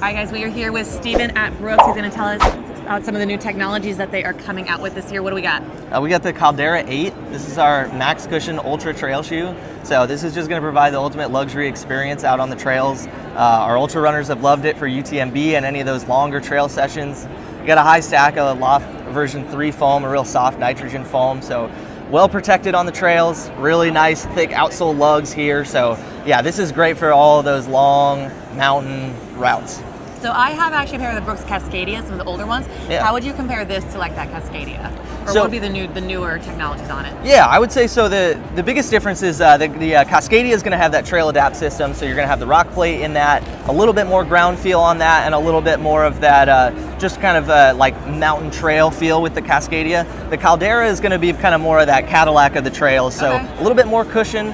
All right, guys, we are here with Steven at Brooks. He's going to tell us about some of the new technologies that they are coming out with this year. What do we got? We got the Caldera 8. This is our max cushion ultra trail shoe. So this is just going to provide the ultimate luxury experience out on the trails. Our ultra runners have loved it for UTMB and any of those longer trail sessions. You got a high stack of Loft version 3 foam, a real soft nitrogen foam. So well protected on the trails, really nice thick outsole lugs here. So yeah, this is great for all of those long mountain routes. So I have actually a pair of the Brooks Cascadia, some of the older ones. Yeah. How would you compare this to like that Cascadia? Or So- what would be the newer technologies on it? Yeah, I would say so. The biggest difference is the Cascadia is going to have that trail adapt system, so you're going to have the rock plate in that, a little bit more ground feel on that, and a little bit more of that just kind of like mountain trail feel with the Cascadia. The Caldera is going to be kind of more of that Cadillac of the trails, so Okay. a little bit more cushion,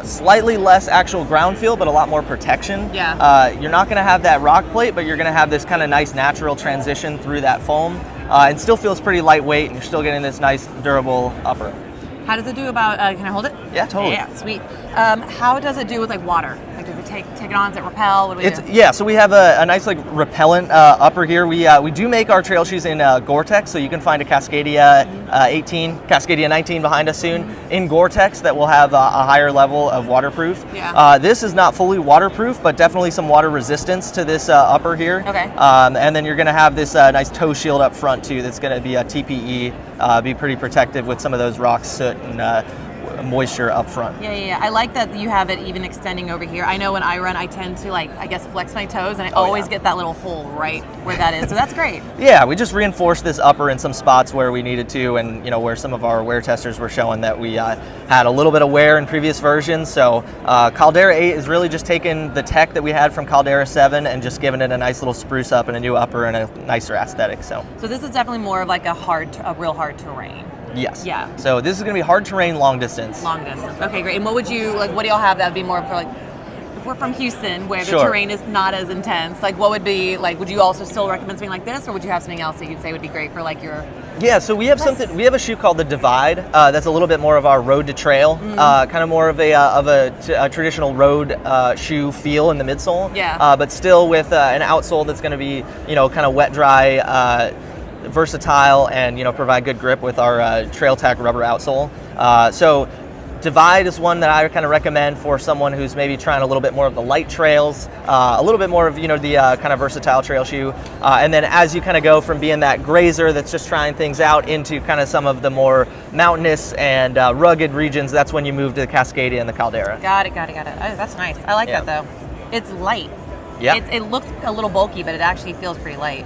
slightly less actual ground feel, but a lot more protection. Yeah. You're not going to have that rock plate, but you're going to have this kind of nice natural transition through that foam. It still feels pretty lightweight, and you're still getting this nice durable upper. How does it do about, can I hold it? Yeah, totally. Yeah, sweet. How does it do with like water? Like does it take it on, does it repel? What do we do? Yeah, so we have a nice like repellent upper here. We do make our trail shoes in Gore-Tex, so you can find a Cascadia 18, Cascadia 19 behind us soon in Gore-Tex that will have a higher level of waterproof. Yeah. This is not fully waterproof, but definitely some water resistance to this upper here. Okay. And then you're going to have this nice toe shield up front too that's going to be a TPE, be pretty protective with some of those rocks, soot, and moisture up front. Yeah. I like that you have it even extending over here. I know when I run, I tend to I guess flex my toes, and I always get that little hole right where that is. So that's great. Yeah, we just reinforced this upper in some spots where we needed to, and where some of our wear testers were showing that we had a little bit of wear in previous versions. So Caldera 8 is really just taking the tech that we had from Caldera 7 and just giving it a nice little spruce up and a new upper and a nicer aesthetic. So this is definitely more of like a real hard terrain. yes. Yeah. So this is going to be hard terrain, long distance. Long distance. Okay, great. And what do y'all have that would be more for like, if we're from Houston where the Sure. terrain is not as intense, like what would be, like would you also still recommend something like this, or would you have something else that you'd say would be great for like your... Yeah, so we have We have a shoe called the Divide. That's a little bit more of our road to trail, kind of more of a traditional road shoe feel in the midsole. Yeah. But still with an outsole that's going to be kind of wet dry, versatile, and provide good grip with our Trail Tack rubber outsole. So Divide is one that I kind of recommend for someone who's maybe trying a little bit more of the light trails, a little bit more of the kind of versatile trail shoe, and then as you kind of go from being that grazer that's just trying things out into kind of some of the more mountainous and rugged regions, that's when you move to the Cascadia and the Caldera. Got it. Oh, that's nice. I like that though. It's light. Yeah. It looks a little bulky, but it actually feels pretty light.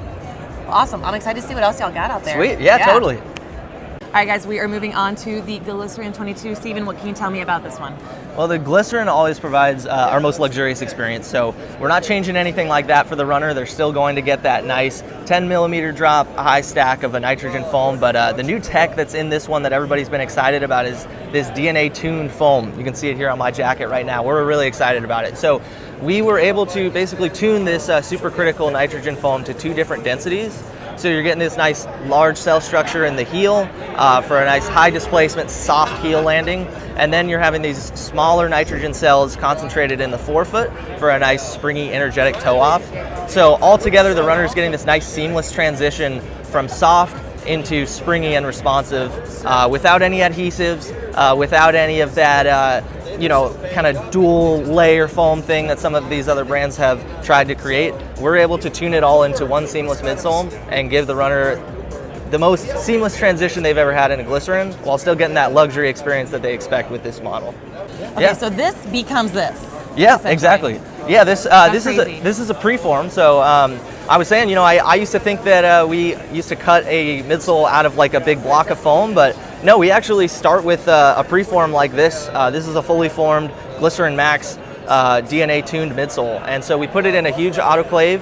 Awesome. I'm excited to see what else y'all got out there. Sweet. Yeah, totally. All right, guys, we are moving on to the Glycerin 22. Steven, what can you tell me about this one? Well, the Glycerin always provides our most luxurious experience, so we're not changing anything like that for the runner. They're still going to get that nice 10 millimeter drop, high stack of a nitrogen foam, but the new tech that's in this one that everybody's been excited about is this DNA tuned foam. You can see it here on my jacket right now. We're really excited about it. So we were able to basically tune this supercritical nitrogen foam to 2 different densities. So you're getting this nice large cell structure in the heel for a nice high displacement, soft heel landing. And then you're having these smaller nitrogen cells concentrated in the forefoot for a nice springy, energetic toe off. So altogether, the runner's getting this nice seamless transition from soft into springy and responsive without any adhesives, without any of that kind of dual layer foam thing that some of these other brands have tried to create. We're able to tune it all into one seamless midsole and give the runner the most seamless transition they've ever had in a Glycerin while still getting that luxury experience that they expect with this model. Okay, so this becomes this. Yeah, exactly. Yeah, this is a preform. So I was saying, I used to think that we used to cut a midsole out of like a big block of foam, but no, we actually start with a preform like this. This is a fully formed Glycerin Max DNA tuned midsole, and so we put it in a huge autoclave,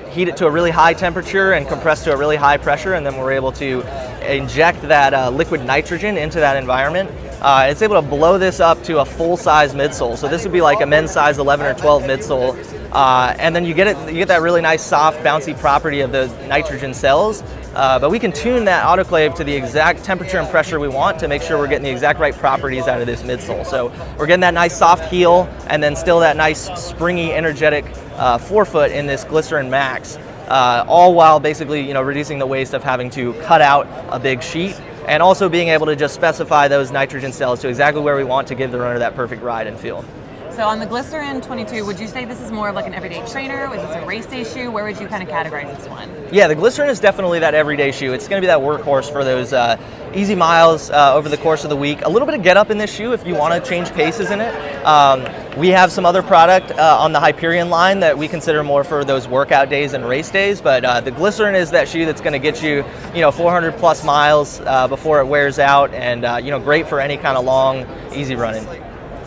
heat it to a really high temperature and compress to a really high pressure, and then we're able to inject that liquid nitrogen into that environment. It's able to blow this up to a full-size midsole. So this would be like a men's size 11 or 12 midsole. And then you get that really nice, soft, bouncy property of those nitrogen cells. But we can tune that autoclave to the exact temperature and pressure we want to make sure we're getting the exact right properties out of this midsole. So we're getting that nice soft heel and then still that nice springy, energetic forefoot in this Glycerin Max, all while basically reducing the waste of having to cut out a big sheet, and also being able to just specify those nitrogen cells to exactly where we want to give the runner that perfect ride and feel. So on the Glycerin 22, would you say this is more of like an everyday trainer? Is this a race day shoe? Where would you kind of categorize this one? Yeah, the Glycerin is definitely that everyday shoe. It's going to be that workhorse for those easy miles over the course of the week. A little bit of get up in this shoe if you want to change paces in it. We have some other product on the Hyperion line that we consider more for those workout days and race days, but the Glycerin is that shoe that's going to get you, 400 plus miles before it wears out, and great for any kind of long, easy running.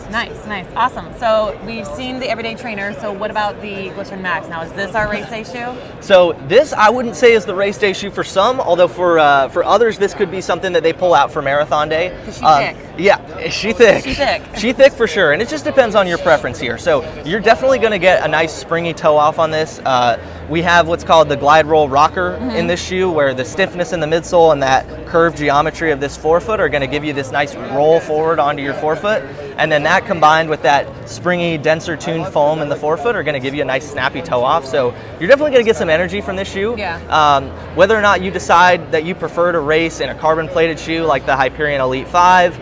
Nice, awesome. So we've seen the everyday trainer. So what about the Glycerin Max? Now, is this our race day shoe? So this I wouldn't say is the race day shoe for some, although for others this could be something that they pull out for marathon day. Because she's thick. Yeah, she's thick. She's thick. She's thick for sure, and it just depends on your preference here. So you're definitely going to get a nice springy toe off on this. We have what's called the glide roll rocker in this shoe, where the stiffness in the midsole and that curved geometry of this forefoot are going to give you this nice roll forward onto your forefoot, and then that combined with that springy, denser tuned foam in the forefoot are going to give you a nice snappy toe off. So you're definitely going to get some energy from this shoe. Yeah. Whether or not you decide that you prefer to race in a carbon plated shoe like the Hyperion Elite 5,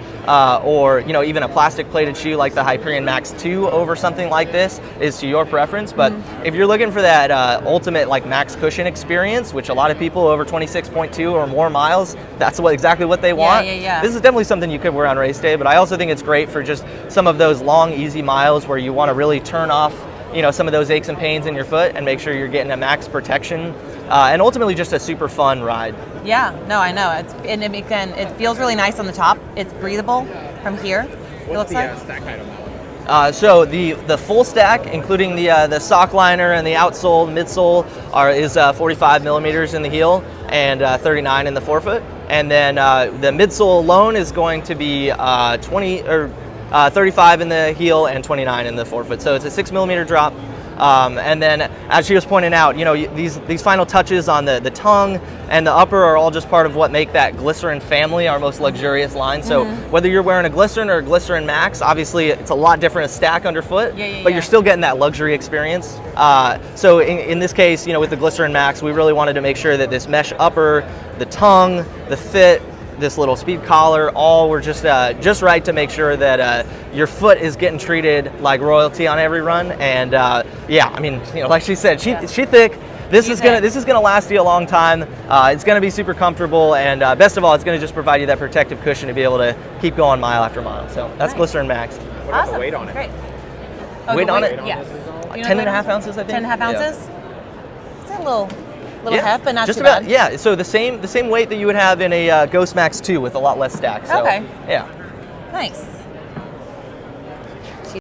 or even a plastic plated shoe like the Hyperion Max 2 over something like this is to your preference. But if you're looking for that ultimate like max cushion experience, which a lot of people over 26.2 or more miles, that's exactly what they want. Yeah. This is definitely something you could wear on race day, but I also think it's great for just some of those long, easy miles where you want to really turn off some of those aches and pains in your foot and make sure you're getting a max protection, and ultimately just a super fun ride. Yeah, no, I know. It feels really nice on the top. It's breathable from here. What's it looks the stack height on that one? So the full stack, including the sock liner and the outsole, midsole, is 45 millimeters in the heel and 39 in the forefoot. And then the midsole alone is going to be 35 in the heel and 29 in the forefoot. So it's a 6 millimeter drop. And then, as she was pointing out, these final touches on the tongue and the upper are all just part of what make that Glycerin family our most luxurious line. So whether you're wearing a Glycerin or a Glycerin Max, obviously it's a lot different a stack underfoot, but you're still getting that luxury experience. So in this case, with the Glycerin Max, we really wanted to make sure that this mesh upper, the tongue, the fit, this little speed collar, all were just right to make sure that your foot is getting treated like royalty on every run. And like she said, she's thick. This is gonna last you a long time. It's gonna be super comfortable, and best of all, it's gonna just provide you that protective cushion to be able to keep going mile after mile. So that's Glycerin Max. What about the weight on it? Great. Weight on it? Yes. 10.5 ounces, I think. 10.5 ounces? Yeah. It's a little heft, but not just too about, bad. Yeah, so the same weight that you would have in a Ghost Max 2 with a lot less stack. So, Okay. Yeah. Nice.